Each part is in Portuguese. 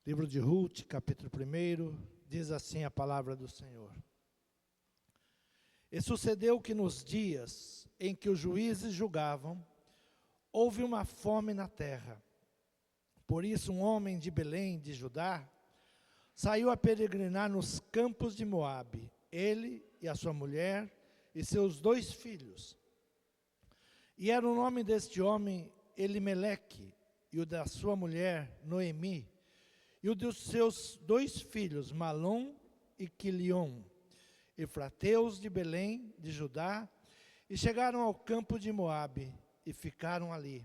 Livro de Ruth, capítulo 1, diz assim a palavra do Senhor. E sucedeu que nos dias em que os juízes julgavam, houve uma fome na terra. Por isso um homem de Belém, de Judá, saiu a peregrinar nos campos de Moabe, ele e a sua mulher e seus 2 filhos. E era o nome deste homem Elimeleque, e o da sua mulher Noemi, e o dos seus 2 filhos, Malom e Quilion, efrateus de Belém, de Judá, e chegaram ao campo de Moabe, e ficaram ali.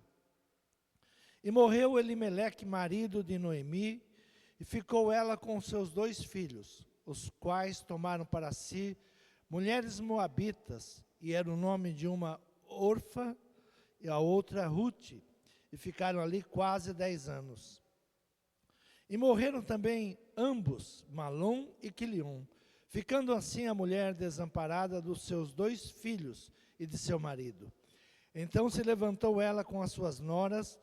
E morreu Elimeleque, marido de Noemi, e ficou ela com seus 2 filhos, os quais tomaram para si mulheres moabitas, e era o nome de uma Orfa, e a outra Ruth, e ficaram ali quase 10 anos. E morreram também ambos, Malom e Quilion, ficando assim a mulher desamparada dos seus 2 filhos e de seu marido. Então se levantou ela com as suas noras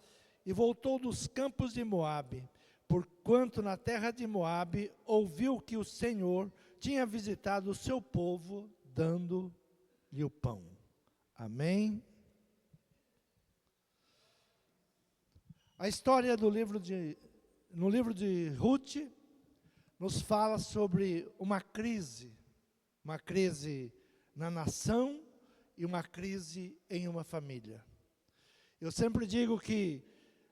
e voltou dos campos de Moabe, porquanto na terra de Moabe ouviu que o Senhor tinha visitado o seu povo, dando-lhe o pão. Amém? A história no livro de Ruth, nos fala sobre uma crise na nação e uma crise em uma família. Eu sempre digo que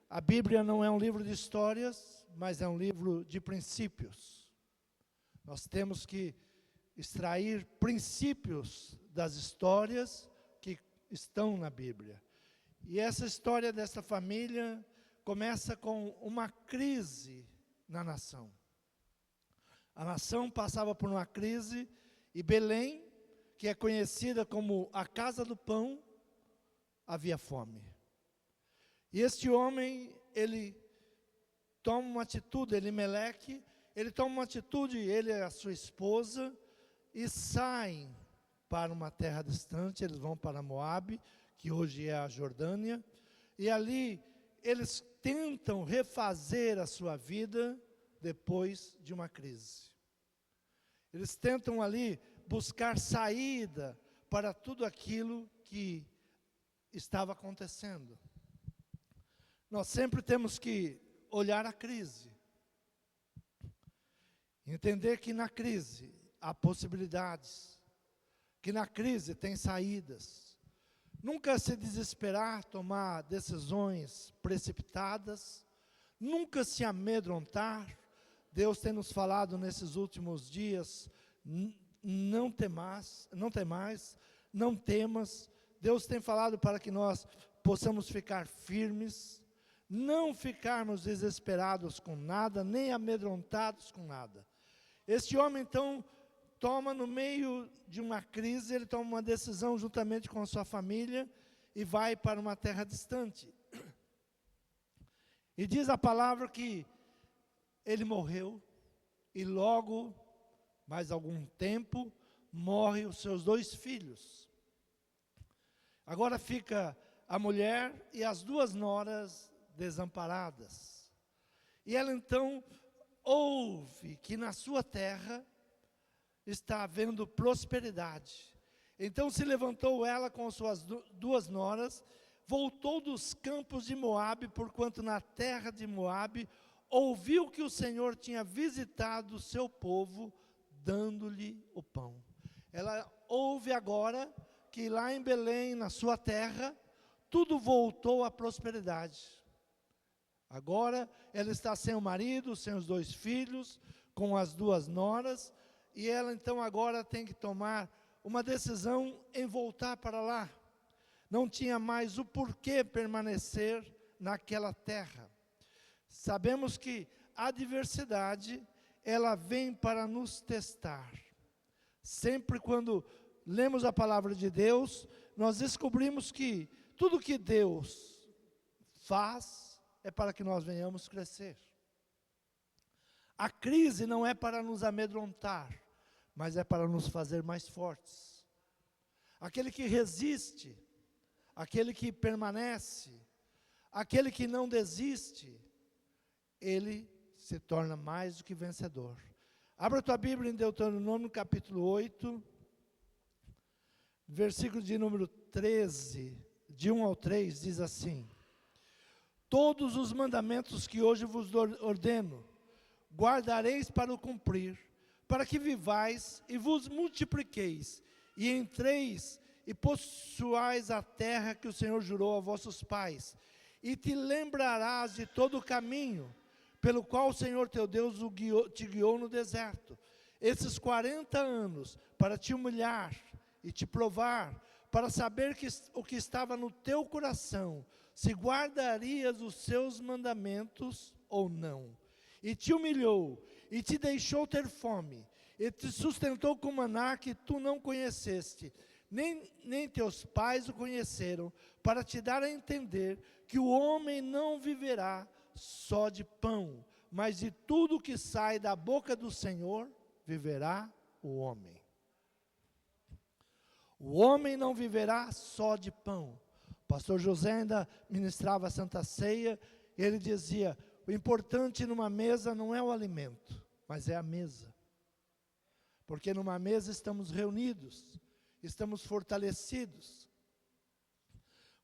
a Bíblia não é um livro de histórias, mas é um livro de princípios. Nós temos que extrair princípios das histórias que estão na Bíblia. E essa história dessa família começa com uma crise na nação. A nação passava por uma crise e Belém, que é conhecida como a casa do pão, havia fome. E este homem, ele toma uma atitude, Elimeleque, ele toma uma atitude, ele e a sua esposa, e saem para uma terra distante, eles vão para Moabe, que hoje é a Jordânia, e ali eles tentam refazer a sua vida depois de uma crise. Eles tentam ali buscar saída para tudo aquilo que estava acontecendo. Nós sempre temos que olhar a crise. Entender que na crise há possibilidades. Que na crise tem saídas. Nunca se desesperar, tomar decisões precipitadas. Nunca se amedrontar. Deus tem nos falado nesses últimos dias, não temais, não temas. Deus tem falado para que nós possamos ficar firmes, não ficarmos desesperados com nada, nem amedrontados com nada. Este homem, então, toma no meio de uma crise, ele toma uma decisão juntamente com a sua família e vai para uma terra distante. E diz a palavra que ele morreu e logo, mais algum tempo, morre os seus 2 filhos. Agora fica a mulher e as 2 noras desamparadas. E ela então ouve que na sua terra está havendo prosperidade. Então se levantou ela com suas 2 noras, voltou dos campos de Moabe, porquanto na terra de Moabe ouviu que o Senhor tinha visitado o seu povo, dando-lhe o pão. Ela ouve agora que lá em Belém, na sua terra, tudo voltou à prosperidade. Agora ela está sem o marido, sem os 2 filhos, com as 2 noras, e ela então agora tem que tomar uma decisão em voltar para lá. Não tinha mais o porquê permanecer naquela terra. Sabemos que a adversidade, ela vem para nos testar. Sempre quando lemos a palavra de Deus, nós descobrimos que tudo que Deus faz é para que nós venhamos crescer. A crise não é para nos amedrontar, mas é para nos fazer mais fortes. Aquele que resiste, aquele que permanece, aquele que não desiste, ele se torna mais do que vencedor. Abra a tua Bíblia em Deuteronômio capítulo 8, versículo de número 13, de 1 ao 3, diz assim: todos os mandamentos que hoje vos ordeno, guardareis para o cumprir, para que vivais e vos multipliqueis, e entreis e possuais a terra que o Senhor jurou a vossos pais, e te lembrarás de todo o caminho pelo qual o Senhor teu Deus te guiou no deserto, esses 40 anos, para te humilhar e te provar, para saber o que estava no teu coração, se guardarias os seus mandamentos ou não. E te humilhou, e te deixou ter fome, e te sustentou com maná que tu não conheceste, nem teus pais o conheceram, para te dar a entender que o homem não viverá só de pão, mas de tudo que sai da boca do Senhor, viverá o homem. O homem não viverá só de pão. O pastor José ainda ministrava a Santa Ceia, e ele dizia: o importante numa mesa não é o alimento, mas é a mesa. Porque numa mesa estamos reunidos, estamos fortalecidos.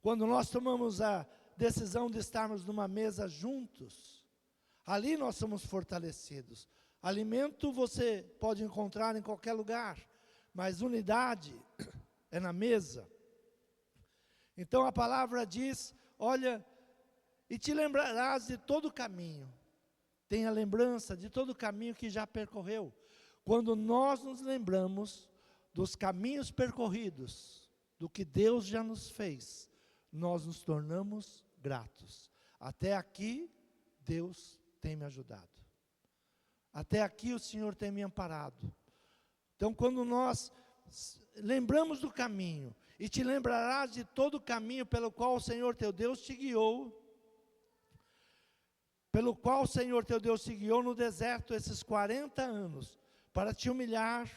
Quando nós tomamos a decisão de estarmos numa mesa juntos, ali nós somos fortalecidos. Alimento você pode encontrar em qualquer lugar, mas unidade é na mesa. Então a palavra diz: olha, e te lembrarás de todo o caminho. Tenha lembrança de todo o caminho que já percorreu. Quando nós nos lembramos dos caminhos percorridos, do que Deus já nos fez, nós nos tornamos gratos. Até aqui, Deus tem me ajudado. Até aqui o Senhor tem me amparado. Então, quando nós lembramos do caminho, e te lembrarás de todo o caminho pelo qual o Senhor teu Deus te guiou, no deserto esses 40 anos, para te humilhar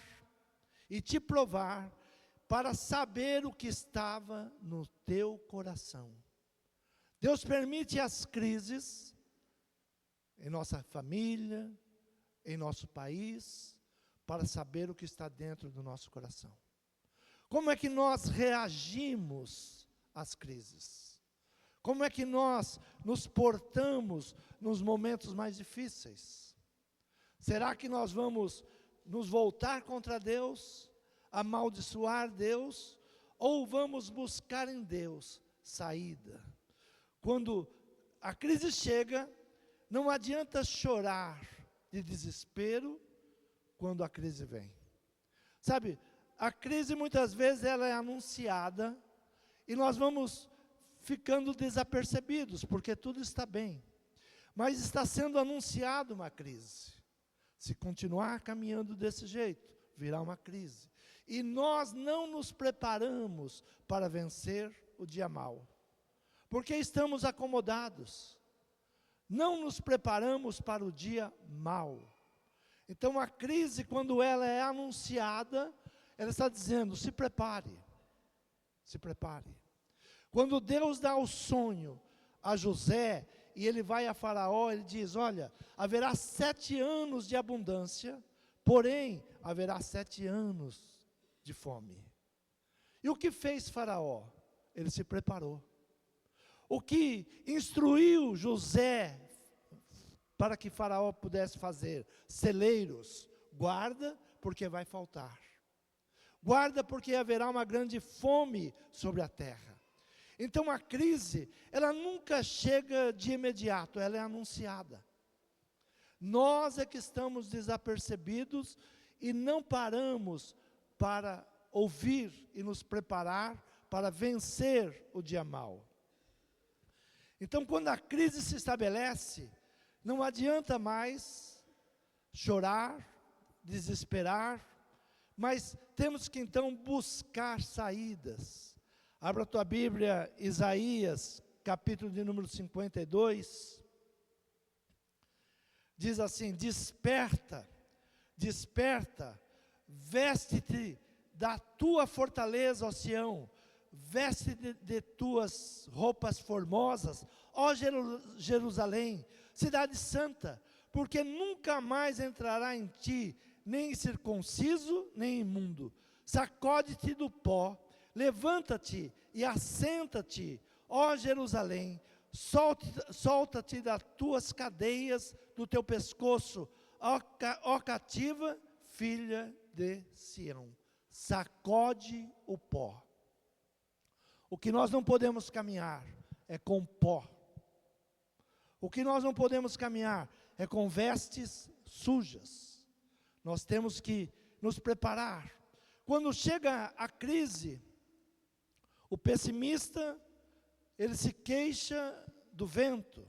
e te provar, para saber o que estava no teu coração. Deus permite as crises em nossa família, em nosso país, para saber o que está dentro do nosso coração. Como é que nós reagimos às crises? Como é que nós nos portamos nos momentos mais difíceis? Será que nós vamos nos voltar contra Deus, amaldiçoar Deus, ou vamos buscar em Deus saída? Quando a crise chega, não adianta chorar de desespero quando a crise vem. Sabe, a crise muitas vezes ela é anunciada e nós vamos ficando desapercebidos, porque tudo está bem. Mas está sendo anunciada uma crise. Se continuar caminhando desse jeito, virá uma crise. E nós não nos preparamos para vencer o dia mau, porque estamos acomodados. Não nos preparamos para o dia mau. Então a crise, quando ela é anunciada, ela está dizendo: se prepare, se prepare. Quando Deus dá o sonho a José, e ele vai a Faraó, ele diz: olha, haverá 7 anos de abundância, porém haverá 7 anos de fome. E o que fez Faraó? Ele se preparou. O que instruiu José para que Faraó pudesse fazer? Celeiros, guarda porque vai faltar. Guarda porque haverá uma grande fome sobre a terra. Então a crise, ela nunca chega de imediato, ela é anunciada. Nós é que estamos desapercebidos e não paramos para ouvir e nos preparar para vencer o dia mau. Então, quando a crise se estabelece, não adianta mais chorar, desesperar, mas temos que então buscar saídas. Abra a tua Bíblia, Isaías, capítulo de número 52. Diz assim: desperta, desperta, veste-te da tua fortaleza, ó Sião, veste-te de tuas roupas formosas, ó Jerusalém, cidade santa, porque nunca mais entrará em ti, nem circunciso, nem imundo. Sacode-te do pó, levanta-te e assenta-te, ó Jerusalém, solta-te das tuas cadeias do teu pescoço, ó cativa, filha de Sião. Sacode o pó. O que nós não podemos caminhar é com pó. O que nós não podemos caminhar é com vestes sujas. Nós temos que nos preparar. Quando chega a crise, o pessimista, ele se queixa do vento.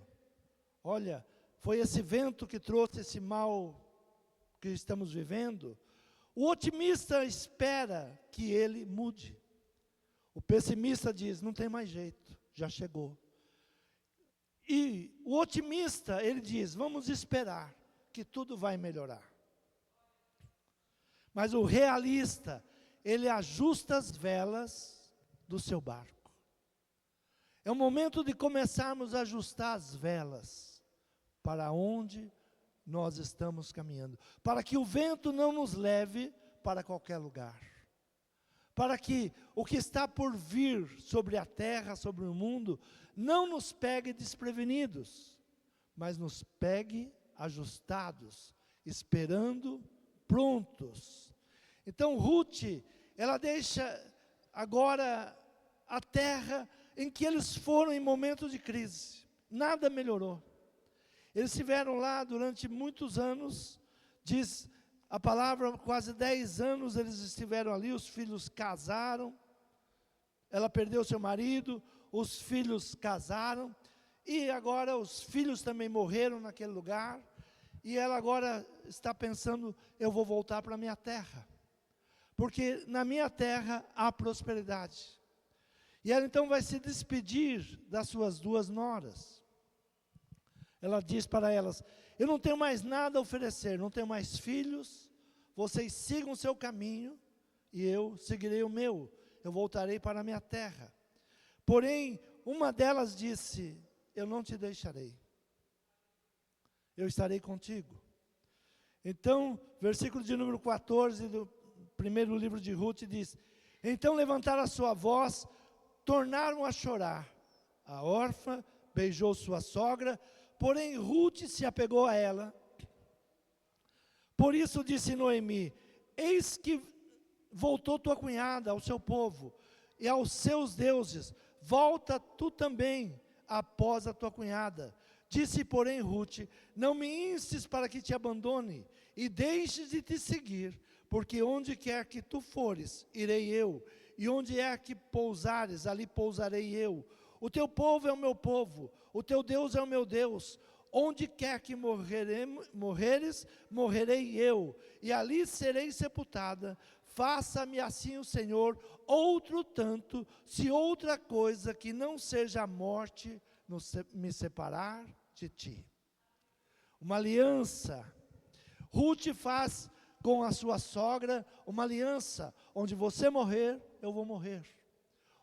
Olha, foi esse vento que trouxe esse mal que estamos vivendo. O otimista espera que ele mude. O pessimista diz, não tem mais jeito, já chegou. E o otimista, ele diz, vamos esperar que tudo vai melhorar. Mas o realista, ele ajusta as velas do seu barco. É o momento de começarmos a ajustar as velas para onde nós estamos caminhando, para que o vento não nos leve para qualquer lugar, para que o que está por vir sobre a terra, sobre o mundo, não nos pegue desprevenidos, mas nos pegue ajustados, esperando, prontos. Então Ruth, ela deixa agora a terra em que eles foram em momentos de crise, nada melhorou. Eles estiveram lá durante muitos anos, diz a palavra, quase 10 anos eles estiveram ali, os filhos casaram, ela perdeu seu marido, os filhos casaram, e agora os filhos também morreram naquele lugar, e ela agora está pensando, eu vou voltar para a minha terra, porque na minha terra há prosperidade. E ela então vai se despedir das suas 2 noras. Ela diz para elas, eu não tenho mais nada a oferecer, não tenho mais filhos, vocês sigam o seu caminho, e eu seguirei o meu, eu voltarei para a minha terra. Porém, uma delas disse, eu não te deixarei, eu estarei contigo. Então, versículo de número 14 do primeiro livro de Ruth diz, então levantaram a sua voz, tornaram a chorar. A órfã beijou sua sogra, porém Ruth se apegou a ela. Por isso disse Noemi, eis que voltou tua cunhada ao seu povo e aos seus deuses, volta tu também após a tua cunhada. Disse porém Ruth, não me instes para que te abandone e deixes de te seguir, porque onde quer que tu fores, irei eu, e onde é que pousares, ali pousarei eu. O teu povo é o meu povo, o teu Deus é o meu Deus. Onde quer que morreres, morrerei eu, e ali serei sepultada. Faça-me assim o Senhor, outro tanto, se outra coisa que não seja a morte me separar de ti. Uma aliança. Ruth faz com a sua sogra uma aliança, onde você morrer, eu vou morrer.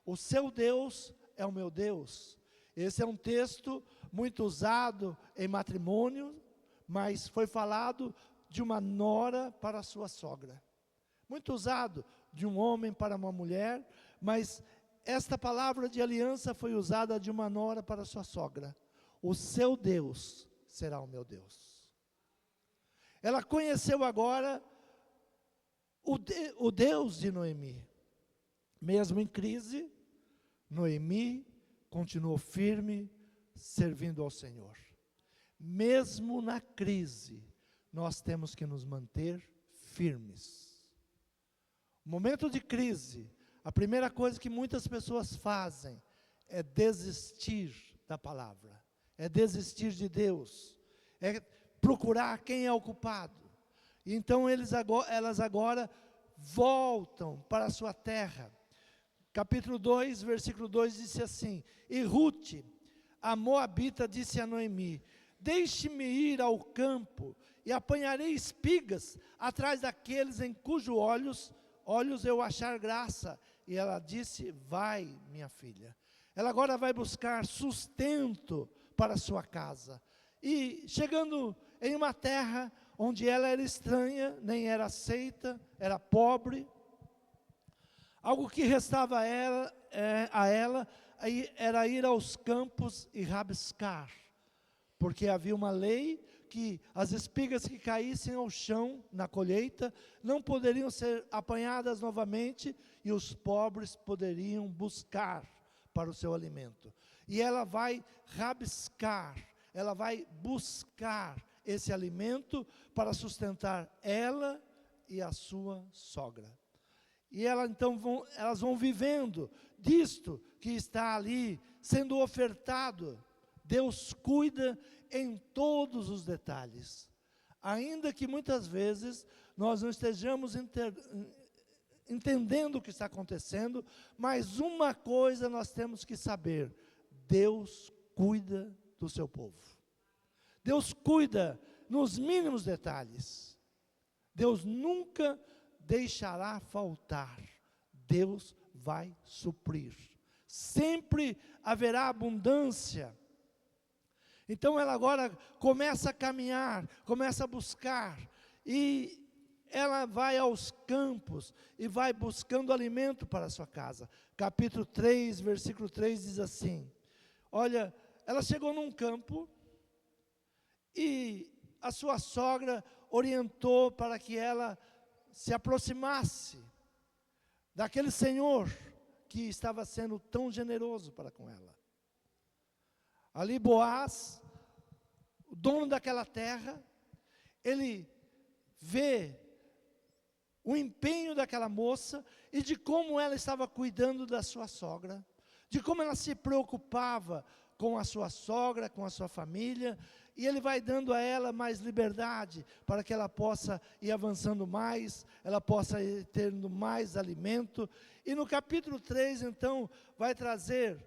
O seu Deus é o meu Deus. Esse é um texto muito usado em matrimônio, mas foi falado de uma nora para a sua sogra. Muito usado de um homem para uma mulher, mas esta palavra de aliança foi usada de uma nora para a sua sogra. O seu Deus será o meu Deus. Ela conheceu agora o Deus de Noemi. Mesmo em crise, Noemi continuou firme, servindo ao Senhor. Mesmo na crise, nós temos que nos manter firmes. No momento de crise, a primeira coisa que muitas pessoas fazem é desistir da palavra, é desistir de Deus, é procurar quem é o culpado. Então elas agora voltam para a sua terra. Capítulo 2, versículo 2 disse assim, e Ruth, a moabita, disse a Noemi, deixe-me ir ao campo e apanharei espigas atrás daqueles em cujos olhos eu achar graça. E ela disse, vai, minha filha. Ela agora vai buscar sustento para a sua casa. E chegando em uma terra onde ela era estranha, nem era aceita, era pobre. Algo que restava a ela era ir aos campos e rabiscar, porque havia uma lei que as espigas que caíssem ao chão na colheita não poderiam ser apanhadas novamente e os pobres poderiam buscar para o seu alimento. E ela vai rabiscar, ela vai buscar esse alimento para sustentar ela e a sua sogra. E elas vão vivendo disto que está ali sendo ofertado. Deus cuida em todos os detalhes. Ainda que muitas vezes nós não estejamos entendendo o que está acontecendo, mas uma coisa nós temos que saber: Deus cuida do seu povo. Deus cuida nos mínimos detalhes. Deus nunca deixará faltar. Deus vai suprir. Sempre haverá abundância. Então ela agora começa a caminhar, começa a buscar, e ela vai aos campos e vai buscando alimento para a sua casa. Capítulo 3, versículo 3 diz assim: olha, ela chegou num campo e a sua sogra orientou para que ela se aproximasse daquele senhor que estava sendo tão generoso para com ela. Ali Boaz, o dono daquela terra, ele vê o empenho daquela moça e de como ela estava cuidando da sua sogra, de como ela se preocupava com a sua sogra, com a sua família, e ele vai dando a ela mais liberdade para que ela possa ir avançando mais, ela possa ir tendo mais alimento. E no capítulo 3, então, vai trazer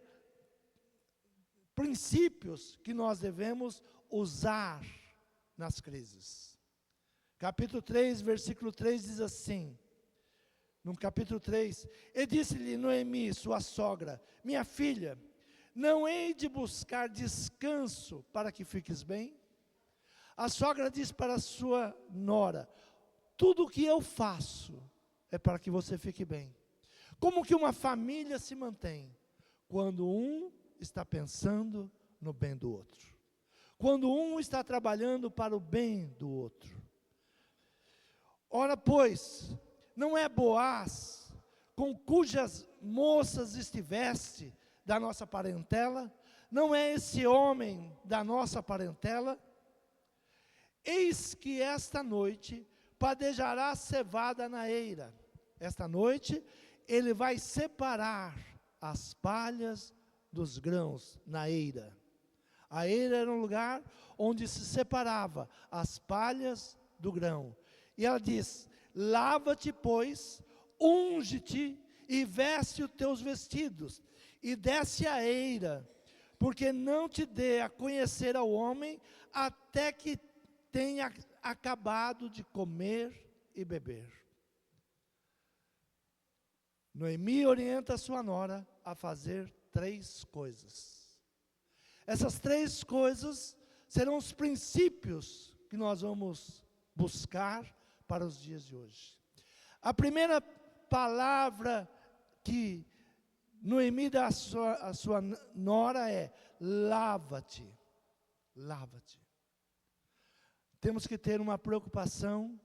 princípios que nós devemos usar nas crises. Capítulo 3, versículo 3 diz assim, no capítulo 3, e disse-lhe Noemi, sua sogra: minha filha, não hei de buscar descanso para que fiques bem? A sogra diz para a sua nora: tudo o que eu faço é para que você fique bem. Como que uma família se mantém? Quando um está pensando no bem do outro. Quando um está trabalhando para o bem do outro. Ora, pois, não é Boaz, com cujas moças estiveste da nossa parentela? Não é esse homem da nossa parentela? Eis que esta noite padejará cevada na eira. Esta noite ele vai separar as palhas dos grãos na eira. A eira era um lugar onde se separava as palhas do grão. E ela diz: lava-te, pois, unge-te e veste os teus vestidos, e desce a eira, porque não te dê a conhecer ao homem, até que tenha acabado de comer e beber. Noemi orienta a sua nora a fazer 3 coisas. Essas 3 coisas serão os princípios que nós vamos buscar para os dias de hoje. A primeira palavra que Noemi dá à sua nora é: lava-te. Lava-te. Temos que ter uma preocupação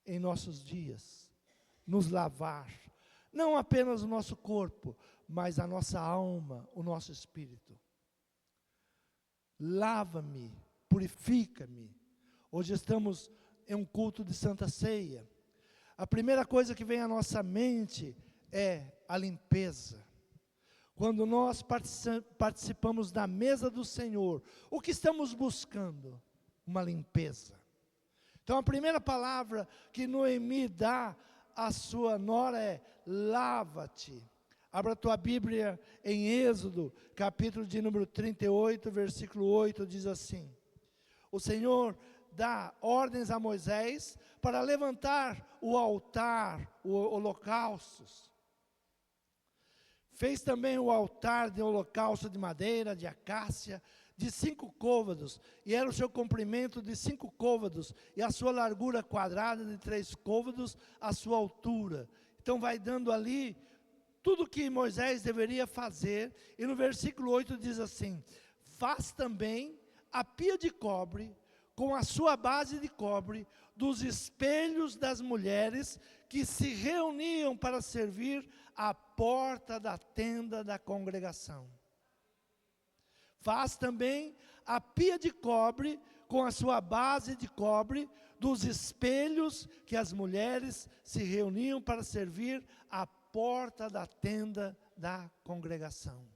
em nossos dias, nos lavar. Não apenas o nosso corpo, mas a nossa alma, o nosso espírito. Lava-me, purifica-me. Hoje estamos em um culto de Santa Ceia. A primeira coisa que vem à nossa mente é a limpeza. Quando nós participamos da mesa do Senhor, o que estamos buscando? Uma limpeza. Então a primeira palavra que Noemi dá à sua nora é: lava-te. Abra a tua Bíblia em Êxodo, capítulo de número 38, versículo 8, diz assim: o Senhor dá ordens a Moisés para levantar o altar, o holocaustos. Fez também o altar de holocausto de madeira, de acácia, de 5 côvados, e era o seu comprimento de 5 côvados, e a sua largura quadrada de 3 côvados, a sua altura. Então vai dando ali tudo que Moisés deveria fazer, e no versículo 8 diz assim: faz também a pia de cobre, com a sua base de cobre, dos espelhos das mulheres que se reuniam para servir à porta da tenda da congregação. Faz também a pia de cobre, com a sua base de cobre, dos espelhos que as mulheres se reuniam para servir à porta da tenda da congregação.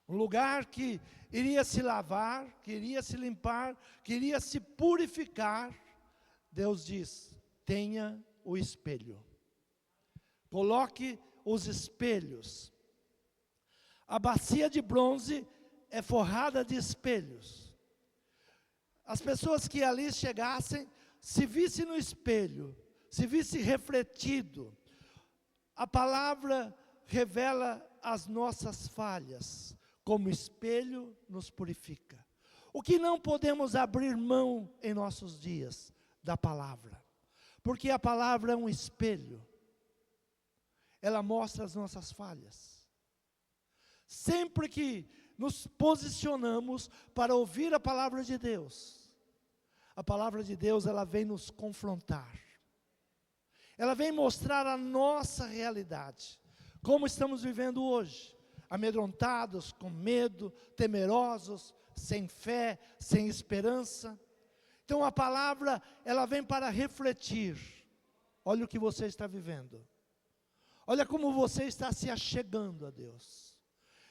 Um lugar que iria se lavar, que iria se limpar, que iria se purificar. Deus diz: tenha o espelho. Coloque os espelhos. A bacia de bronze é forrada de espelhos. As pessoas que ali chegassem, se vissem no espelho, se vissem refletido. A palavra revela as nossas falhas, como espelho nos purifica. O que não podemos abrir mão em nossos dias? Da palavra. Porque a palavra é um espelho. Ela mostra as nossas falhas. Sempre que nos posicionamos para ouvir a palavra de Deus, a palavra de Deus, ela vem nos confrontar. Ela vem mostrar a nossa realidade. Como estamos vivendo hoje. Amedrontados, com medo, temerosos, sem fé, sem esperança. Então a palavra, ela vem para refletir. Olha o que você está vivendo. Olha como você está se achegando a Deus.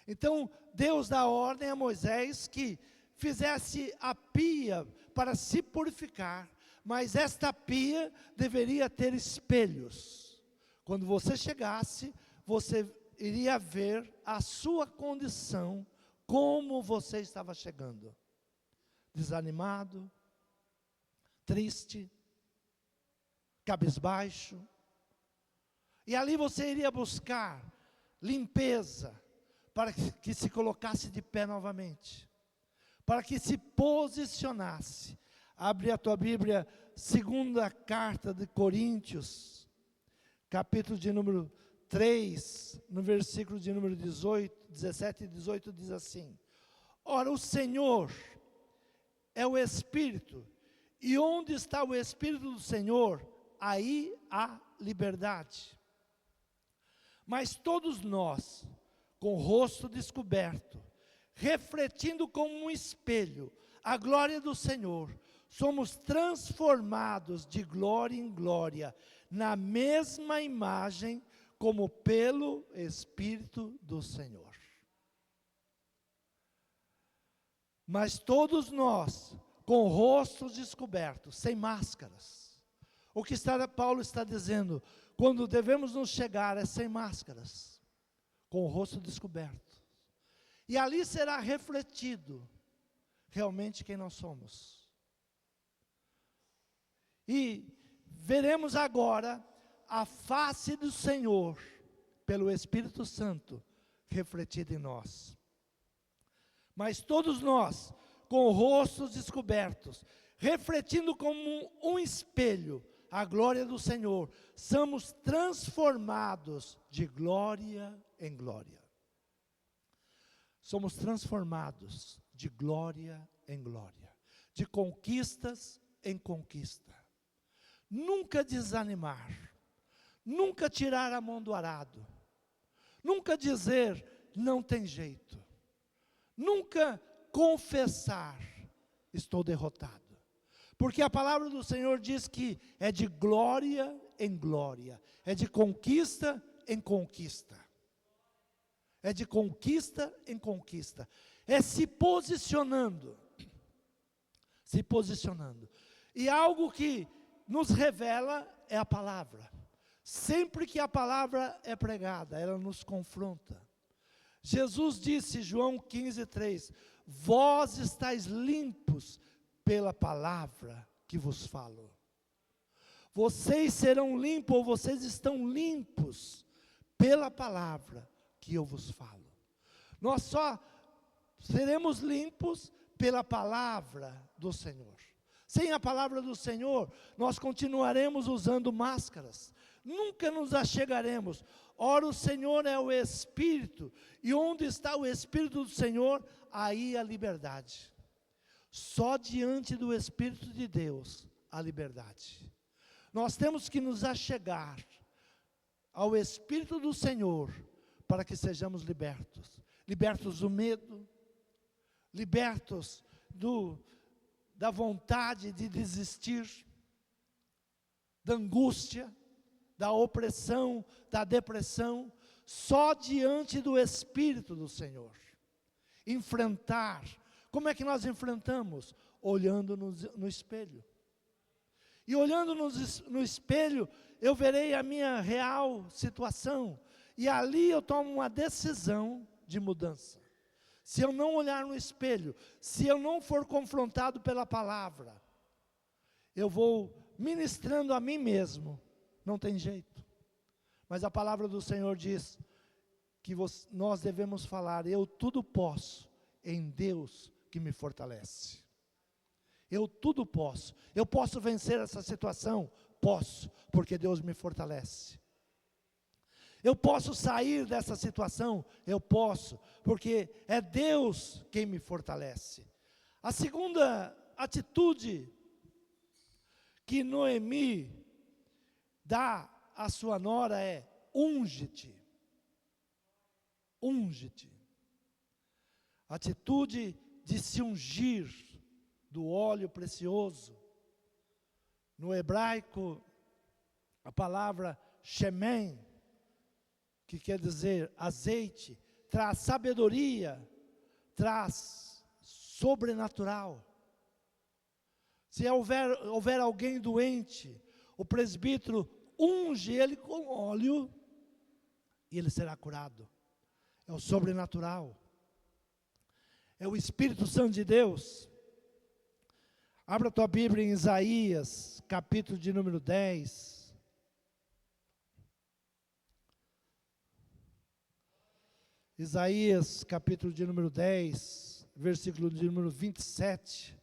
Então Deus dá ordem a Moisés que fizesse a pia para se purificar. Mas esta pia deveria ter espelhos. Quando você chegasse, você iria ver a sua condição, como você estava chegando. Desanimado, triste, cabisbaixo. E ali você iria buscar limpeza, para que se colocasse de pé novamente. Para que se posicionasse. Abre a tua Bíblia, segunda carta de Coríntios, capítulo de número 3, no versículo de número 17 e 18, diz assim: ora, o Senhor é o Espírito, e onde está o Espírito do Senhor, aí há liberdade. Mas todos nós, com o rosto descoberto, refletindo como um espelho a glória do Senhor, somos transformados de glória em glória, na mesma imagem, como pelo Espírito do Senhor. Mas todos nós, com rostos descobertos, sem máscaras. O que Paulo está dizendo, quando devemos nos chegar é sem máscaras, com o rosto descoberto. E ali será refletido realmente quem nós somos. E veremos agora a face do Senhor, pelo Espírito Santo, refletida em nós. Mas todos nós, com rostos descobertos, refletindo como um espelho a glória do Senhor, somos transformados de glória em glória. Somos transformados de glória em glória, de conquistas em conquista. Nunca desanimar, nunca tirar a mão do arado, nunca dizer não tem jeito, nunca confessar estou derrotado. Porque a palavra do Senhor diz que é de glória em glória, é de conquista em conquista. É de conquista em conquista. É se posicionando. Se posicionando. E algo que nos revela é a palavra. Sempre que a palavra é pregada, ela nos confronta. Jesus disse, João 15:3, vós estáis limpos pela palavra que vos falo. Vocês serão limpos, ou vocês estão limpos pela palavra que eu vos falo. Nós só seremos limpos pela palavra do Senhor. Sem a palavra do Senhor, nós continuaremos usando máscaras, nunca nos achegaremos. Ora, o Senhor é o Espírito, e onde está o Espírito do Senhor, aí a liberdade. Só diante do Espírito de Deus, a liberdade. Nós temos que nos achegar ao Espírito do Senhor, para que sejamos libertos. Libertos do medo, libertos da vontade de desistir, da angústia, da opressão, da depressão, só diante do Espírito do Senhor. Enfrentar. Como é que nós enfrentamos? Olhando no espelho. E olhando no espelho, eu verei a minha real situação. E ali eu tomo uma decisão de mudança. Se eu não olhar no espelho, se eu não for confrontado pela palavra, eu vou ministrando a mim mesmo. Não tem jeito. Mas a palavra do Senhor diz que nós devemos falar: eu tudo posso em Deus que me fortalece. Eu tudo posso. Eu posso vencer essa situação? Posso, porque Deus me fortalece. Eu posso sair dessa situação? Eu posso, porque é Deus quem me fortalece. A segunda atitude que Noemi dá à sua nora é: unge-te. Unge-te. Atitude de se ungir do óleo precioso. No hebraico, a palavra shemen, que quer dizer azeite, traz sabedoria, traz sobrenatural. Se houver alguém doente, o presbítero unge ele com óleo e ele será curado. É o sobrenatural. É o Espírito Santo de Deus. Abra a tua Bíblia em Isaías, capítulo de número 10. Isaías, capítulo de número 10, versículo de número 27.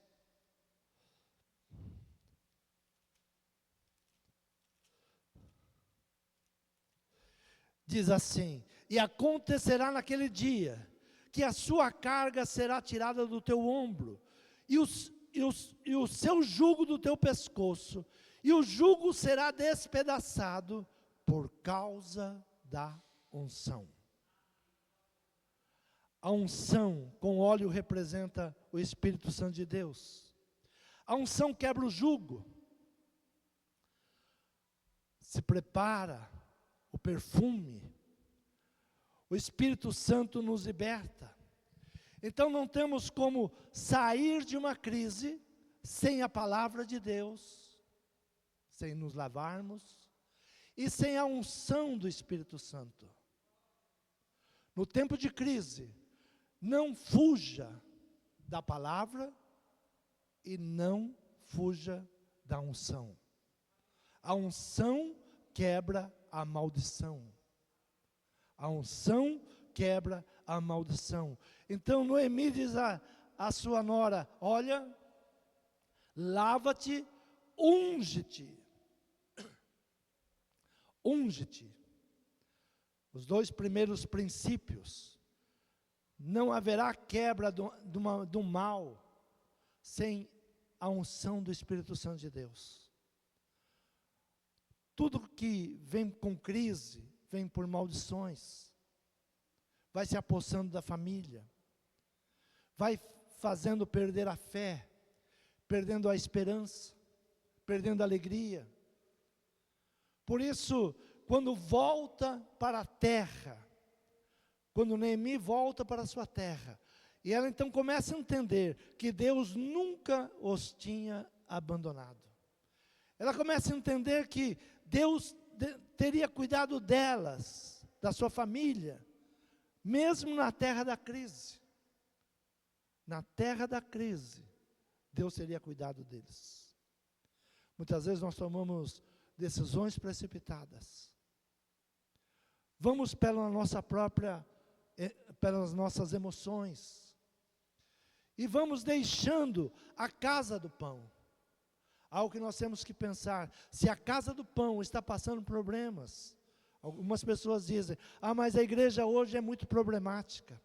Diz assim: e acontecerá naquele dia, que a sua carga será tirada do teu ombro, e o seu jugo do teu pescoço, e o jugo será despedaçado por causa da unção. A unção com óleo representa o Espírito Santo de Deus. A unção quebra o jugo. Se prepara o perfume. O Espírito Santo nos liberta. Então não temos como sair de uma crise sem a palavra de Deus, sem nos lavarmos e sem a unção do Espírito Santo. No tempo de crise, não fuja da palavra e não fuja da unção. A unção quebra a maldição. A unção quebra a maldição. Então Noemi diz a sua nora: olha, lava-te, unge-te. Unge-te. Os dois primeiros princípios. Não haverá quebra do mal sem a unção do Espírito Santo de Deus. Tudo que vem com crise, vem por maldições. Vai se apossando da família. Vai fazendo perder a fé, perdendo a esperança, perdendo a alegria. Por isso, quando volta para a terra, quando Noemi volta para a sua terra, e ela então começa a entender que Deus nunca os tinha abandonado. Ela começa a entender que Deus teria cuidado delas, da sua família, mesmo na terra da crise. Na terra da crise, Deus teria cuidado deles. Muitas vezes nós tomamos decisões precipitadas. Vamos pelas nossas emoções. e vamos deixando a casa do pão. Algo que nós temos que pensar, se a casa do pão está passando problemas, algumas pessoas dizem, mas a igreja hoje é muito problemática.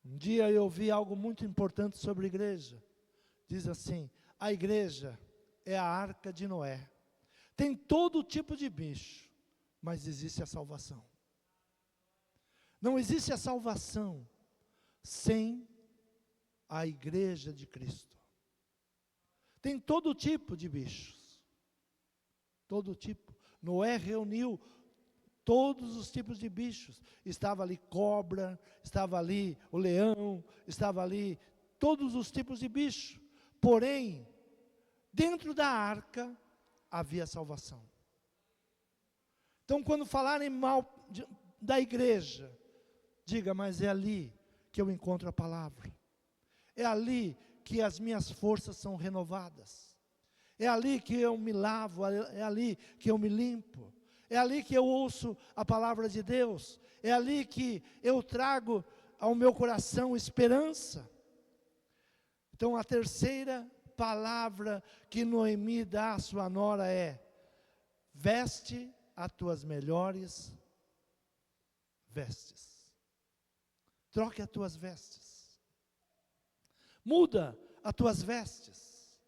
Um dia eu ouvi algo muito importante sobre a igreja, diz assim, a igreja é a arca de Noé, tem todo tipo de bicho, mas existe a salvação. Não existe a salvação sem a igreja de Cristo. Tem todo tipo de bichos, todo tipo. Noé reuniu todos os tipos de bichos. Estava ali cobra, estava ali o leão, estava ali todos os tipos de bicho. Porém, dentro da arca havia salvação. Então, quando falarem mal da igreja, diga, mas é ali que eu encontro a palavra. É ali que as minhas forças são renovadas. É ali que eu me lavo, é ali que eu me limpo. É ali que eu ouço a palavra de Deus. É ali que eu trago ao meu coração esperança. Então a terceira palavra que Noemi dá à sua nora é: veste as tuas melhores vestes. Troque as tuas vestes. Muda as tuas vestes.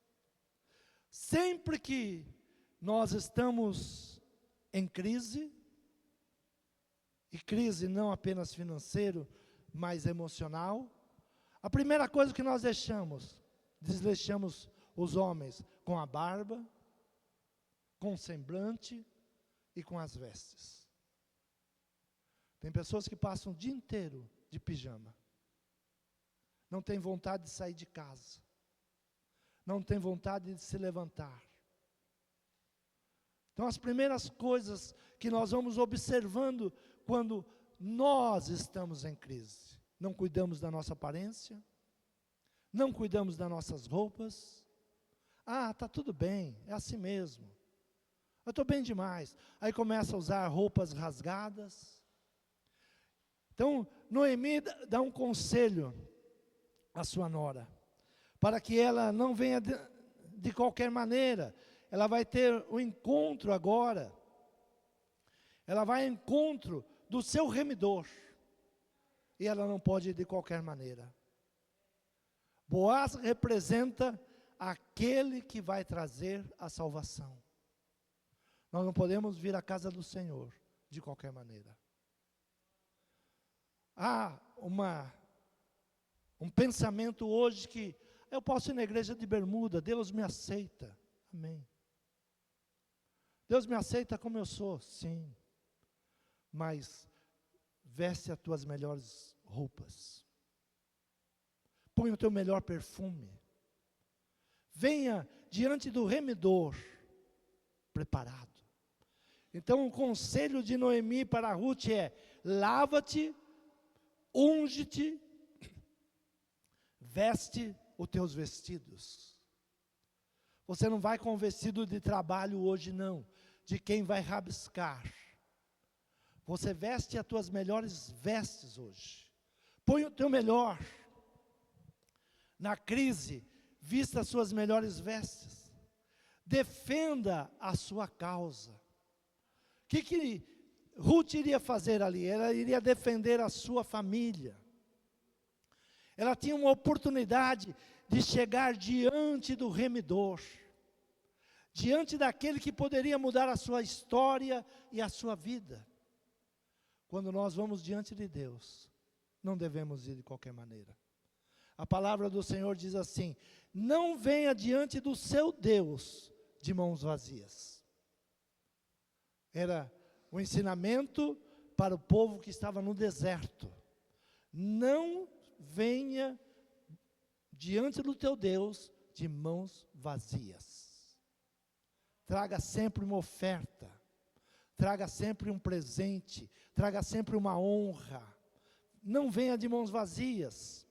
Sempre que nós estamos em crise, e crise não apenas financeiro, mas emocional, a primeira coisa que nós desleixamos os homens com a barba, com o semblante e com as vestes. Tem pessoas que passam o dia inteiro de pijama. Não tem vontade de sair de casa. Não tem vontade de se levantar. Então as primeiras coisas que nós vamos observando quando nós estamos em crise. Não cuidamos da nossa aparência. Não cuidamos das nossas roupas. Está tudo bem, é assim mesmo. Eu estou bem demais. Aí começa a usar roupas rasgadas. Então Noemi dá um conselho a sua nora, para que ela não venha de qualquer maneira. Ela vai ter um encontro agora, ela vai ao encontro do seu remidor, e ela não pode ir de qualquer maneira. Boaz representa aquele que vai trazer a salvação. Nós não podemos vir à casa do Senhor de qualquer maneira. Há um pensamento hoje que eu posso ir na igreja de bermuda, Deus me aceita. Amém. Deus me aceita como eu sou, sim. Mas veste as tuas melhores roupas. Põe o teu melhor perfume. Venha diante do remidor preparado. Então o conselho de Noemi para Ruth é: lava-te, unge-te, veste os teus vestidos. Você não vai com vestido de trabalho hoje não, de quem vai rabiscar. Você veste as tuas melhores vestes hoje. Põe o teu melhor. Na crise, vista as suas melhores vestes. Defenda a sua causa. O que Ruth iria fazer ali? Ela iria defender a sua família. Ela tinha uma oportunidade de chegar diante do remidor, diante daquele que poderia mudar a sua história e a sua vida. Quando nós vamos diante de Deus, não devemos ir de qualquer maneira. A palavra do Senhor diz assim: não venha diante do seu Deus de mãos vazias. Era o ensinamento para o povo que estava no deserto. Não venha diante do teu Deus de mãos vazias. Traga sempre uma oferta, traga sempre um presente, traga sempre uma honra. Não venha de mãos vazias.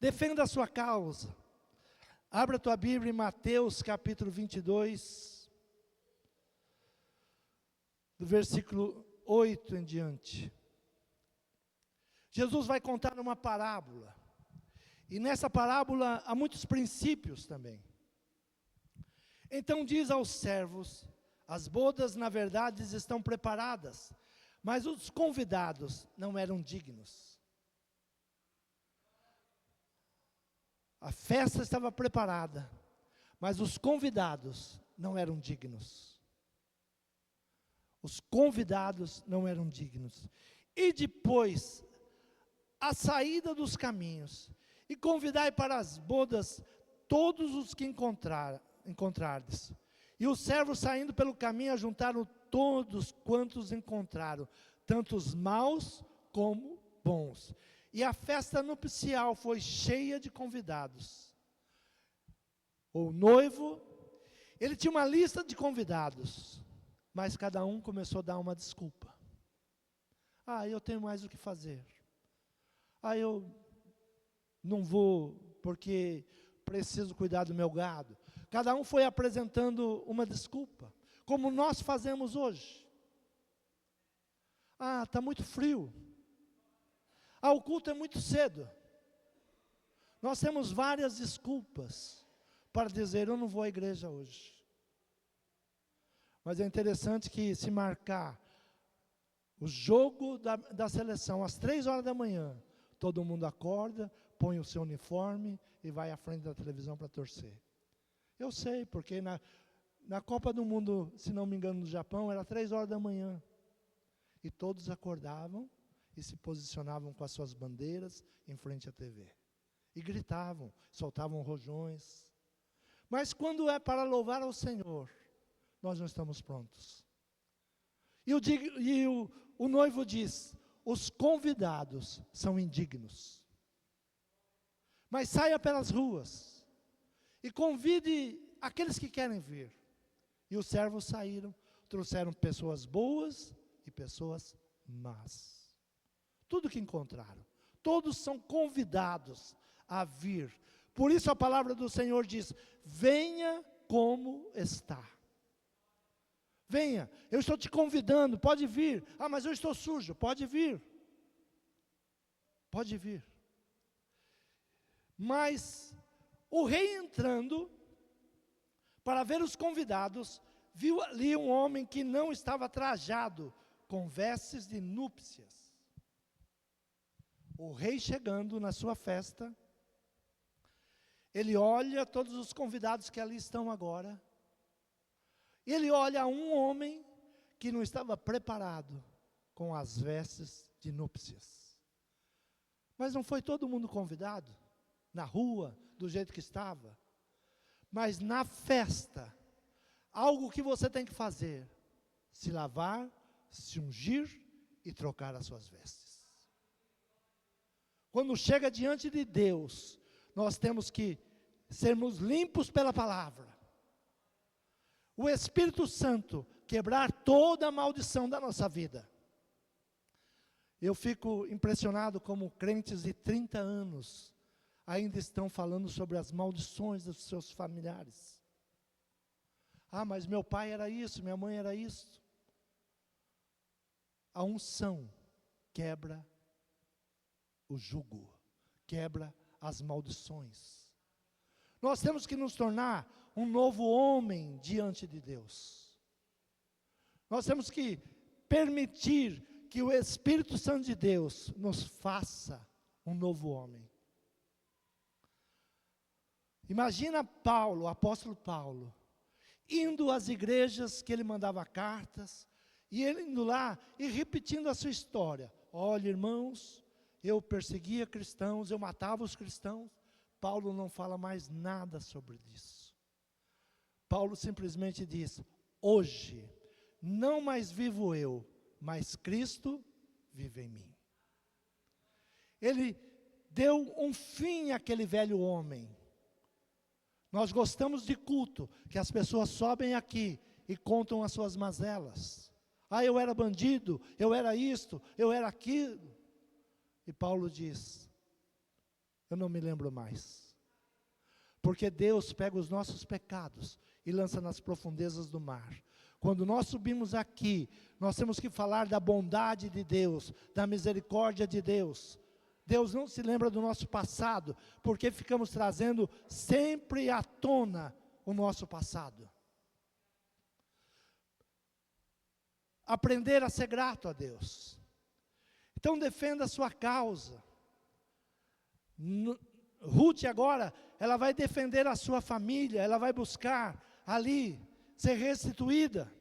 Defenda a sua causa. Abra a tua Bíblia em Mateus capítulo 22, do versículo 8 em diante. Jesus vai contar uma parábola. E nessa parábola há muitos princípios também. Então diz aos servos: as bodas, na verdade, estão preparadas, mas os convidados não eram dignos. A festa estava preparada, mas os convidados não eram dignos. Os convidados não eram dignos. E depois, a saída dos caminhos, e convidai para as bodas todos os que encontrardes. E os servos, saindo pelo caminho, ajuntaram todos quantos encontraram, tanto os maus como bons. E a festa nupcial foi cheia de convidados. O noivo, ele tinha uma lista de convidados, mas cada um começou a dar uma desculpa. Eu tenho mais o que fazer. Eu não vou porque preciso cuidar do meu gado. Cada um foi apresentando uma desculpa, como nós fazemos hoje. Está muito frio. O culto é muito cedo. Nós temos várias desculpas para dizer: eu não vou à igreja hoje. Mas é interessante que, se marcar o jogo da seleção às 3 horas da manhã, todo mundo acorda, põe o seu uniforme e vai à frente da televisão para torcer. Eu sei, porque na Copa do Mundo, se não me engano, no Japão, era 3 horas da manhã. E todos acordavam e se posicionavam com as suas bandeiras em frente à TV. E gritavam, soltavam rojões. Mas quando é para louvar ao Senhor, nós não estamos prontos. E o noivo diz: os convidados são indignos. Mas saia pelas ruas e convide aqueles que querem vir. E os servos saíram, trouxeram pessoas boas e pessoas más. Tudo que encontraram. Todos são convidados a vir. Por isso a palavra do Senhor diz: venha como está. Venha, eu estou te convidando, pode vir. Mas eu estou sujo, pode vir. Pode vir. Mas o rei, entrando para ver os convidados, viu ali um homem que não estava trajado com vestes de núpcias. O rei, chegando na sua festa, ele olha todos os convidados que ali estão agora. E ele olha um homem que não estava preparado com as vestes de núpcias. Mas não foi todo mundo convidado? Na rua, do jeito que estava? Mas na festa, algo que você tem que fazer: se lavar, se ungir e trocar as suas vestes. Quando chega diante de Deus, nós temos que sermos limpos pela palavra. O Espírito Santo quebrar toda a maldição da nossa vida. Eu fico impressionado como crentes de 30 anos ainda estão falando sobre as maldições dos seus familiares. Mas meu pai era isso, minha mãe era isso. A unção quebra o jugo, quebra as maldições. Nós temos que nos tornar um novo homem diante de Deus. Nós temos que permitir que o Espírito Santo de Deus nos faça um novo homem. Imagina Paulo, o apóstolo Paulo, indo às igrejas que ele mandava cartas, e ele indo lá e repetindo a sua história. Olha, irmãos, eu perseguia cristãos, eu matava os cristãos. Paulo não fala mais nada sobre isso. Paulo simplesmente diz: hoje, não mais vivo eu, mas Cristo vive em mim. Ele deu um fim àquele velho homem. Nós gostamos de culto, que as pessoas sobem aqui e contam as suas mazelas. Eu era bandido, eu era isto, eu era aquilo. E Paulo diz: eu não me lembro mais. Porque Deus pega os nossos pecados e lança nas profundezas do mar. Quando nós subimos aqui, nós temos que falar da bondade de Deus, da misericórdia de Deus. Deus não se lembra do nosso passado, porque ficamos trazendo sempre à tona o nosso passado. Aprender a ser grato a Deus. Então defenda a sua causa. Ruth agora, ela vai defender a sua família, ela vai buscar ali ser restituída.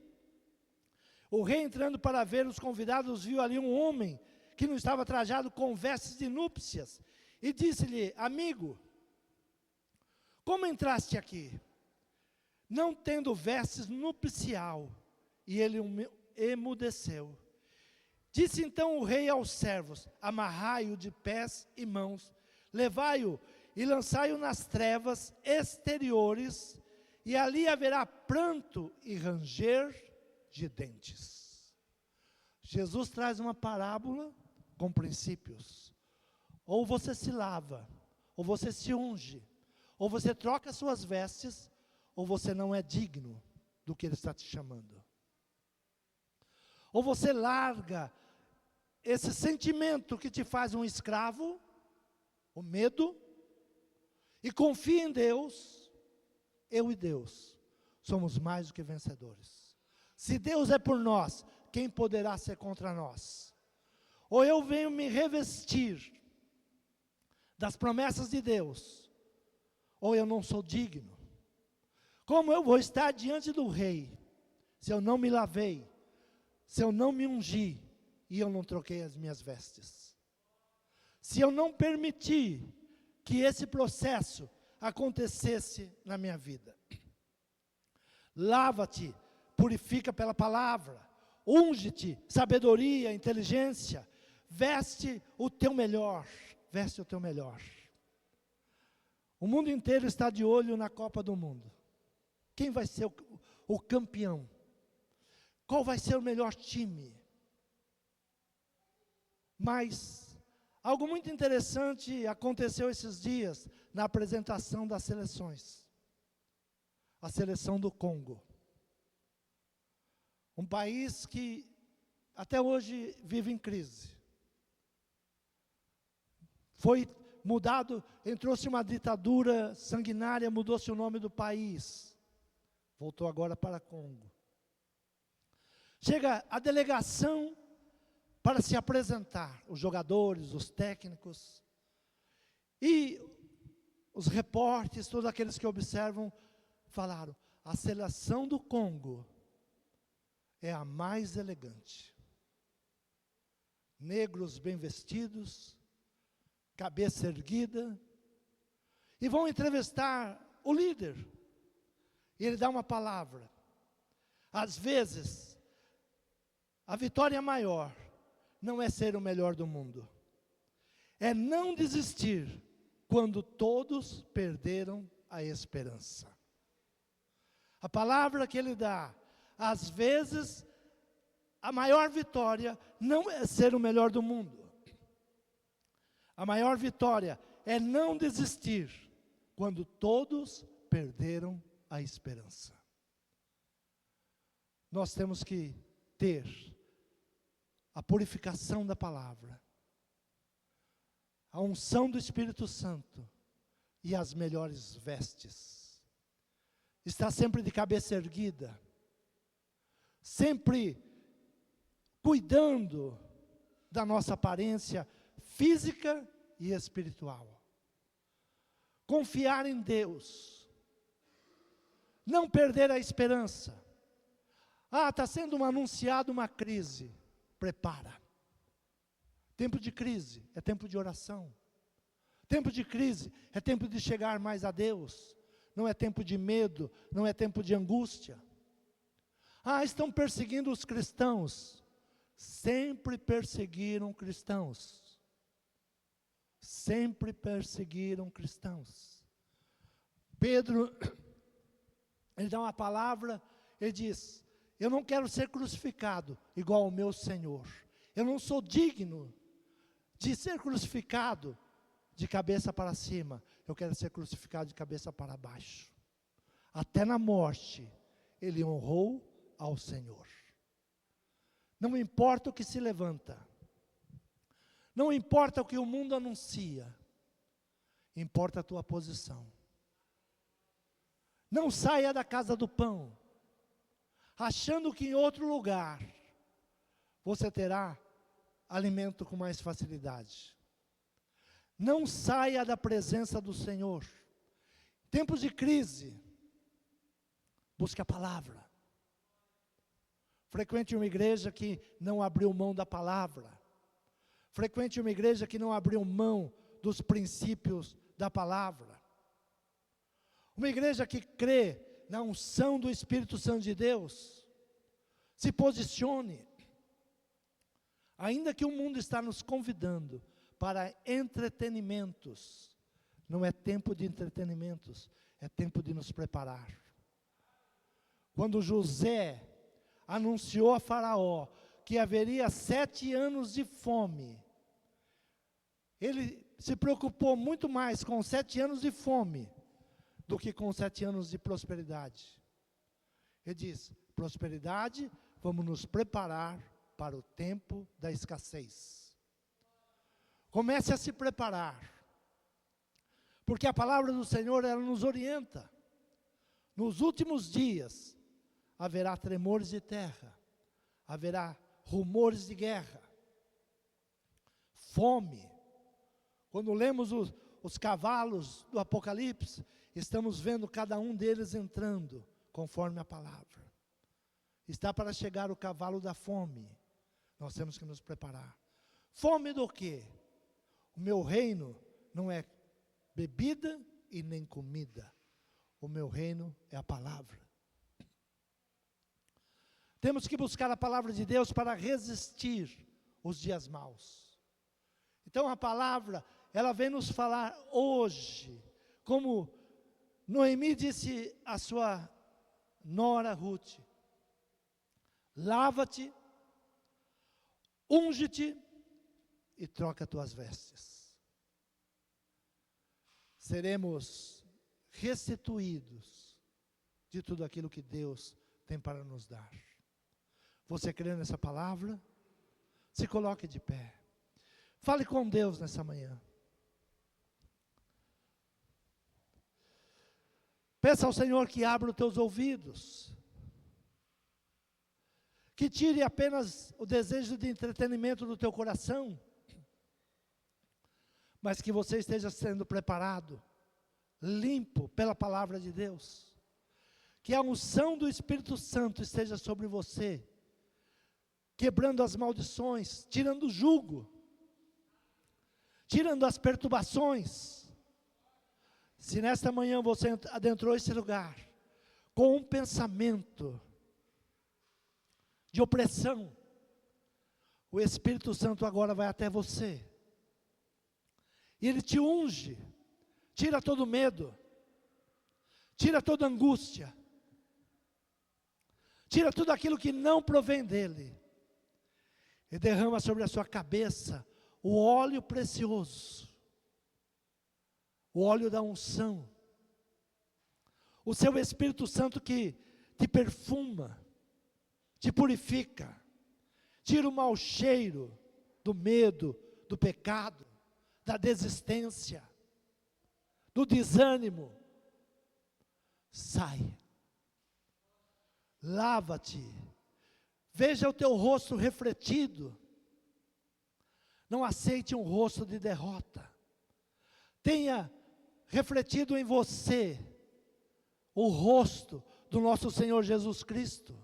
O rei, entrando para ver os convidados, viu ali um homem que não estava trajado com vestes de núpcias, e disse-lhe: amigo, como entraste aqui, não tendo vestes nupcial? E ele emudeceu. Disse então o rei aos servos: amarrai-o de pés e mãos, levai-o e lançai-o nas trevas exteriores, e ali haverá pranto e ranger de dentes. Jesus traz uma parábola com princípios. Ou você se lava, ou você se unge, ou você troca suas vestes, ou você não é digno do que Ele está te chamando. Ou você larga esse sentimento que te faz um escravo, o medo, e confia em Deus. Eu e Deus somos mais do que vencedores. Se Deus é por nós, quem poderá ser contra nós? Ou eu venho me revestir das promessas de Deus, ou eu não sou digno. Como eu vou estar diante do rei, se eu não me lavei, se eu não me ungi, e eu não troquei as minhas vestes? Se eu não permiti que esse processo acontecesse na minha vida. Lava-te, purifica pela palavra, unge-te, sabedoria, inteligência, veste o teu melhor, veste o teu melhor. O mundo inteiro está de olho na Copa do Mundo. Quem vai ser o campeão? Qual vai ser o melhor time? Mas algo muito interessante aconteceu esses dias na apresentação das seleções. A seleção do Congo. Um país que até hoje vive em crise. Foi mudado, entrou-se uma ditadura sanguinária, mudou-se o nome do país. Voltou agora para Congo. Chega a delegação para se apresentar, os jogadores, os técnicos, e os repórteres, todos aqueles que observam, falaram: a seleção do Congo é a mais elegante. Negros bem vestidos, cabeça erguida, e vão entrevistar o líder, e ele dá uma palavra. Às vezes, a vitória maior não é ser o melhor do mundo, é não desistir quando todos perderam a esperança. A palavra que ele dá, às vezes, a maior vitória não é ser o melhor do mundo. A maior vitória é não desistir quando todos perderam a esperança. Nós temos que ter a purificação da palavra, a unção do Espírito Santo e as melhores vestes. Estar sempre de cabeça erguida, sempre cuidando da nossa aparência física e espiritual. Confiar em Deus. Não perder a esperança. Está sendo anunciada uma crise. Prepara. Tempo de crise é tempo de oração. Tempo de crise é tempo de chegar mais a Deus. Não é tempo de medo, não é tempo de angústia. Estão perseguindo os cristãos. Sempre perseguiram cristãos. Sempre perseguiram cristãos. Pedro, ele dá uma palavra, ele diz: eu não quero ser crucificado igual ao meu Senhor. Eu não sou digno de ser crucificado de cabeça para cima. Eu quero ser crucificado de cabeça para baixo. Até na morte, ele honrou ao Senhor. Não importa o que se levanta. Não importa o que o mundo anuncia, importa a tua posição. Não saia da casa do pão, achando que em outro lugar você terá alimento com mais facilidade. Não saia da presença do Senhor. Tempos de crise, busque a palavra. Frequente uma igreja que não abriu mão da palavra. Frequente uma igreja que não abriu mão dos princípios da palavra. Uma igreja que crê na unção do Espírito Santo de Deus. Se posicione. Ainda que o mundo está nos convidando para entretenimentos, não é tempo de entretenimentos, é tempo de nos preparar. Quando José anunciou a Faraó que haveria 7 anos de fome, ele se preocupou muito mais com 7 anos de fome do que com 7 anos de prosperidade. Ele diz: prosperidade, vamos nos preparar para o tempo da escassez. Comece a se preparar, porque a palavra do Senhor, ela nos orienta. Nos últimos dias, haverá tremores de terra, haverá rumores de guerra, fome. Quando lemos os cavalos do Apocalipse, estamos vendo cada um deles entrando, conforme a palavra. Está para chegar o cavalo da fome, nós temos que nos preparar. Fome do quê? O meu reino não é bebida e nem comida. O meu reino é a palavra. Temos que buscar a palavra de Deus para resistir os dias maus. Então a palavra, ela vem nos falar hoje, como Noemi disse à sua nora Ruth: lava-te, unge-te e troca tuas vestes. Seremos restituídos de tudo aquilo que Deus tem para nos dar. Você crê nessa palavra? Se coloque de pé. Fale com Deus nessa manhã. Peça ao Senhor que abra os teus ouvidos, que tire apenas o desejo de entretenimento do teu coração, mas que você esteja sendo preparado, limpo pela palavra de Deus, que a unção do Espírito Santo esteja sobre você, quebrando as maldições, tirando o jugo, tirando as perturbações. Se nesta manhã você adentrou esse lugar com um pensamento de opressão, o Espírito Santo agora vai até você, e Ele te unge, tira todo medo, tira toda angústia, tira tudo aquilo que não provém dEle, e derrama sobre a sua cabeça o óleo precioso, o óleo da unção, o seu Espírito Santo que te perfuma, te purifica, tira o mau cheiro do medo, do pecado, da desistência, do desânimo. Sai, lava-te, veja o teu rosto refletido, não aceite um rosto de derrota, tenha refletido em você o rosto do nosso Senhor Jesus Cristo,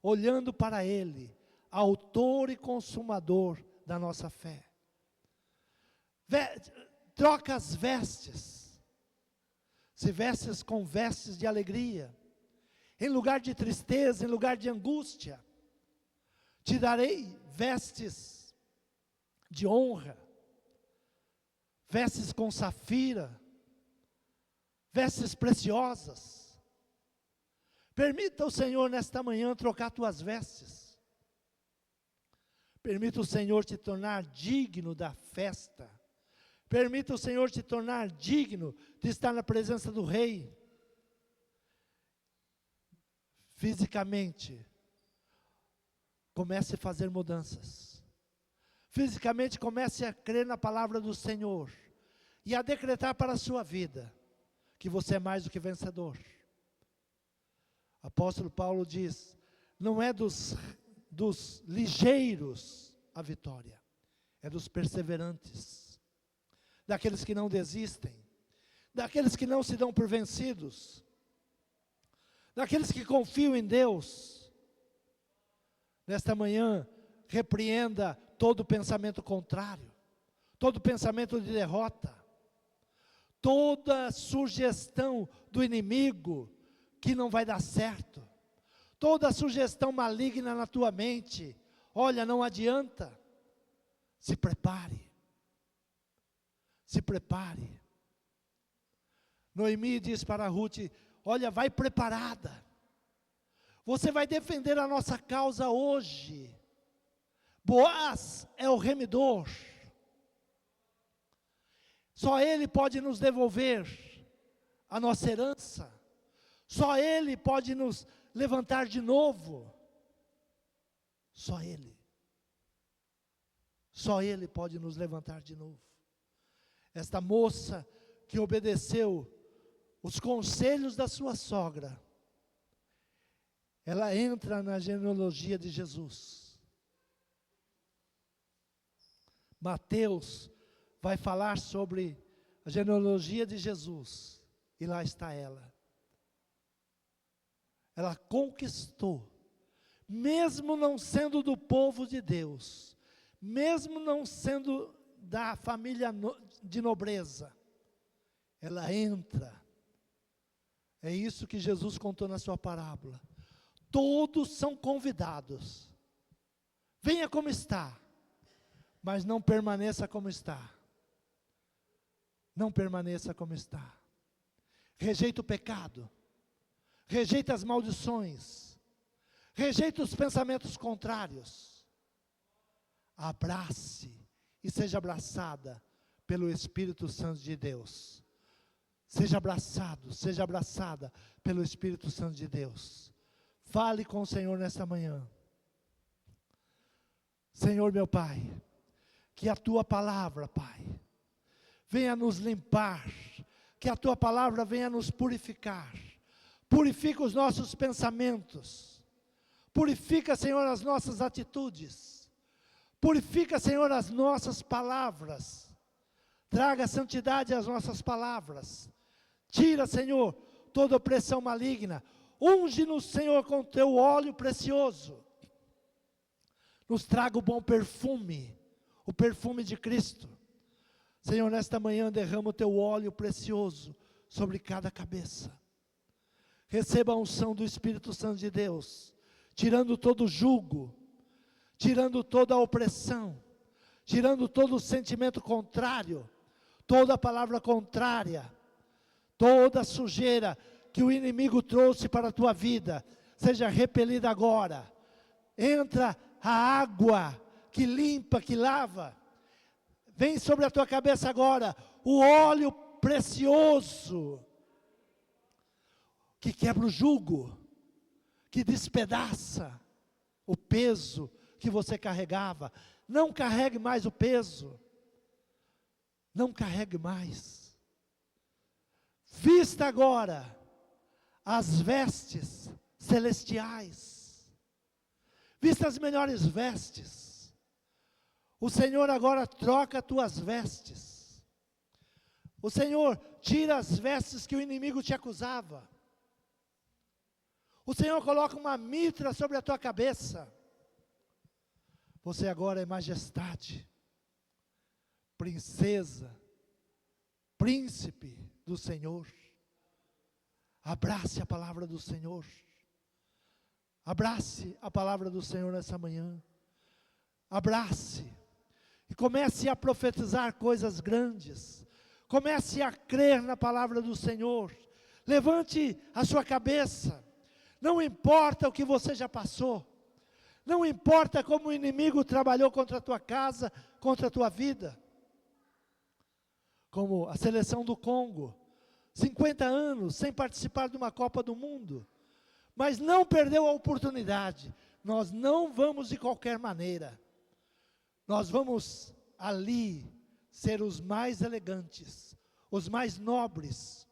olhando para Ele, autor e consumador da nossa fé. Troca as vestes, se vestes com vestes de alegria, em lugar de tristeza, em lugar de angústia, te darei vestes de honra, vestes com safira, vestes preciosas. Permita o Senhor nesta manhã trocar tuas vestes. Permita o Senhor te tornar digno da festa. Permita o Senhor te tornar digno de estar na presença do Rei. Fisicamente, comece a fazer mudanças. Fisicamente, comece a crer na palavra do Senhor e a decretar para a sua vida que você é mais do que vencedor. O apóstolo Paulo diz, não é dos ligeiros a vitória, é dos perseverantes, daqueles que não desistem, daqueles que não se dão por vencidos, daqueles que confiam em Deus. Nesta manhã, repreenda todo pensamento contrário, todo pensamento de derrota, toda sugestão do inimigo que não vai dar certo, toda sugestão maligna na tua mente. Olha, não adianta. Se prepare. Se prepare. Noemi diz para Ruth, olha, vai preparada. Você vai defender a nossa causa hoje. Boaz é o remidor. Só ele pode nos devolver a nossa herança. Só ele pode nos levantar de novo. Só ele. Só ele pode nos levantar de novo. Esta moça que obedeceu os conselhos da sua sogra, ela entra na genealogia de Jesus. Mateus vai falar sobre a genealogia de Jesus, e lá está ela. Ela conquistou, mesmo não sendo do povo de Deus, mesmo não sendo da família de nobreza, ela entra. É isso que Jesus contou na sua parábola. Todos são convidados. Venha como está, mas não permaneça como está. Não permaneça como está. Rejeita o pecado. Rejeita as maldições. Rejeita os pensamentos contrários. Abrace e seja abraçada pelo Espírito Santo de Deus. Seja abraçado, seja abraçada pelo Espírito Santo de Deus. Fale com o Senhor nesta manhã. Senhor meu Pai, que a Tua palavra, Pai, venha nos limpar, que a Tua palavra venha nos purificar. Purifica os nossos pensamentos. Purifica, Senhor, as nossas atitudes. Purifica, Senhor, as nossas palavras. Traga santidade às nossas palavras. Tira, Senhor, toda opressão maligna. Unge-nos, Senhor, com Teu óleo precioso. Nos traga o bom perfume, o perfume de Cristo. Senhor, nesta manhã derrama o Teu óleo precioso sobre cada cabeça. Receba a unção do Espírito Santo de Deus, tirando todo o jugo, tirando toda a opressão, tirando todo o sentimento contrário, toda a palavra contrária, toda a sujeira que o inimigo trouxe para a tua vida, seja repelida agora. Entra a água que limpa, que lava. Vem sobre a tua cabeça agora o óleo precioso, que quebra o jugo, que despedaça o peso que você carregava. Não carregue mais o peso. Não carregue mais. Vista agora as vestes celestiais. Vista as melhores vestes. O Senhor agora troca as tuas vestes. O Senhor tira as vestes que o inimigo te acusava. O Senhor coloca uma mitra sobre a tua cabeça. Você agora é majestade, princesa, príncipe do Senhor. Abrace a palavra do Senhor. Abrace a palavra do Senhor nessa manhã. Abrace. E comece a profetizar coisas grandes. Comece a crer na palavra do Senhor. Levante a sua cabeça. Não importa o que você já passou. Não importa como o inimigo trabalhou contra a tua casa, contra a tua vida. Como a seleção do Congo, 50 anos sem participar de uma Copa do Mundo, mas não perdeu a oportunidade. Nós não vamos de qualquer maneira. nós vamos ali ser os mais elegantes, os mais nobres.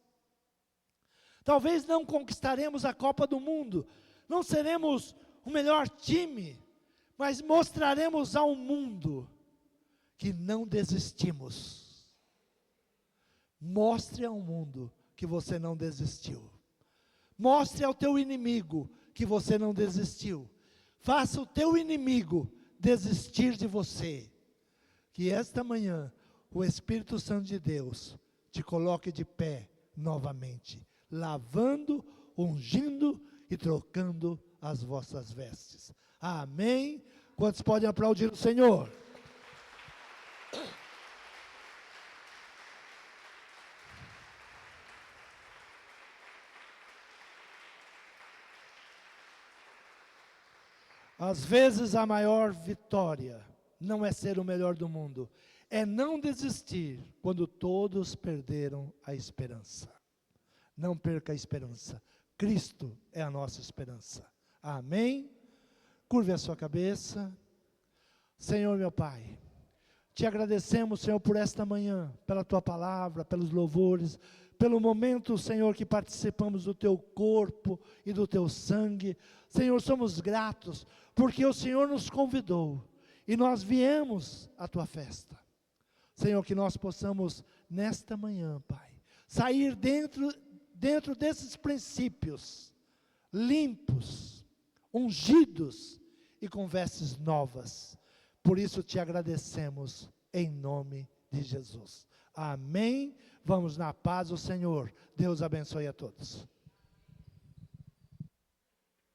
Talvez não conquistaremos a Copa do Mundo, não seremos o melhor time, mas mostraremos ao mundo que não desistimos. Mostre ao mundo que você não desistiu. Mostre ao teu inimigo que você não desistiu. Faça o teu inimigo desistir de você. Que esta manhã o Espírito Santo de Deus te coloque de pé novamente, lavando, ungindo e trocando as vossas vestes. Amém? Quantos podem aplaudir o Senhor? Às vezes a maior vitória não é ser o melhor do mundo, é não desistir quando todos perderam a esperança. Não perca a esperança. Cristo é a nossa esperança. Amém? Curve a sua cabeça. Senhor meu Pai, te agradecemos, Senhor, por esta manhã, pela tua palavra, pelos louvores, pelo momento, Senhor, que participamos do teu corpo e do teu sangue. Senhor, somos gratos, porque o Senhor nos convidou e nós viemos à tua festa. Senhor, que nós possamos, nesta manhã, Pai, sair dentro desses princípios, limpos, ungidos e com vestes novas. Por isso te agradecemos, em nome de Jesus. Amém. Vamos na paz do Senhor. Deus abençoe a todos.